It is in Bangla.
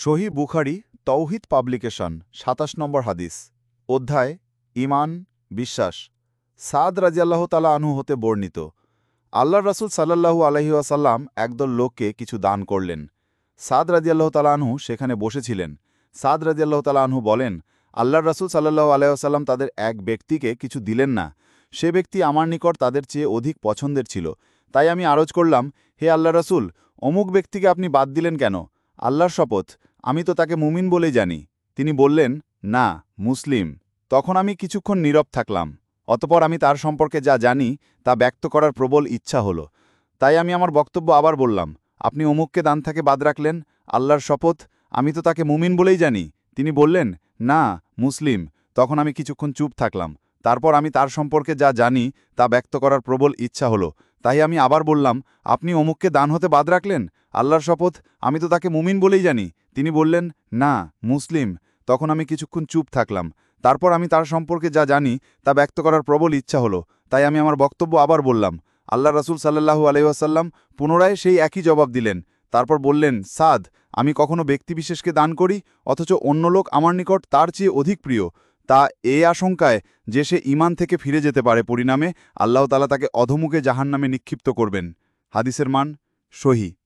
সহি বুখারী তৌহিদ পাবলিকেশন ২৭ নম্বর হাদিস অধ্যায় ঈমান বিশ্বাস সাদ রাদিয়াল্লাহু তাআলা আনহু হতে বর্ণিত আল্লাহর রাসূল সাল্লাল্লাহু আলাইহি ওয়াসাল্লাম একদল লোককে কিছু দান করলেন। সাদ রাদিয়াল্লাহু তাআলা আনহু সেখানে বসেছিলেন। সাদ রাদিয়াল্লাহু তাআলা আনহু বলেন, আল্লাহর রাসূল সাল্লাল্লাহু আলাইহি ওয়াসাল্লাম তাদের এক ব্যক্তিকে কিছু দিলেন না। সে ব্যক্তি আমার নিকট তাদের চেয়ে অধিক পছন্দের ছিল। তাই আমি আরজ করলাম, হে আল্লাহর রাসূল, অমুক ব্যক্তিকে আপনি বাদ দিলেন কেন? আল্লাহর শপথ, আমি তো তাকে মুমিন বলেই জানি। তিনি বললেন, না, মুসলিম। তখন আমি কিছুক্ষণ নীরব থাকলাম। অতপর আমি তার সম্পর্কে যা জানি তা ব্যক্ত করার প্রবল ইচ্ছা হলো। তাই আমি আমার বক্তব্য আবার বললাম, আপনি অমুককে দান থেকে বাদ রাখলেন। আল্লাহর শপথ, আমি তো তাকে মুমিন বলেই জানি। তিনি বললেন, না, মুসলিম। তখন আমি কিছুক্ষণ চুপ থাকলাম। তারপর আমি তার সম্পর্কে যা জানি তা ব্যক্ত করার প্রবল ইচ্ছা হলো। তাই আমি আবার বললাম, আপনি অমুককে দান হতে বাদ রাখলেন। আল্লাহর শপথ, আমি তো তাকে মুমিন বলেই জানি। তিনি বললেন, না, মুসলিম। তখন আমি কিছুক্ষণ চুপ থাকলাম। তারপর আমি তার সম্পর্কে যা জানি তা ব্যক্ত করার প্রবল ইচ্ছা হলো। তাই আমি আমার বক্তব্য আবার বললাম। আল্লাহ রাসূল সাল্লাল্লাহু আলাইহি ওয়াসাল্লাম পুনরায় সেই একই জবাব দিলেন। তারপর বললেন, সাদ, আমি কখনো ব্যক্তিবিশেষকে দান করি, অথচ অন্য লোক আমার নিকট তার চেয়ে অধিক প্রিয়, তা এ আশঙ্কায় যে সে ঈমান থেকে ফিরে যেতে পারে, পরিণামে আল্লাহ তাআলা তাকে অধোমুখে জাহান্নামে নিক্ষিপ্ত করবেন। হাদিসের মান সহিহ।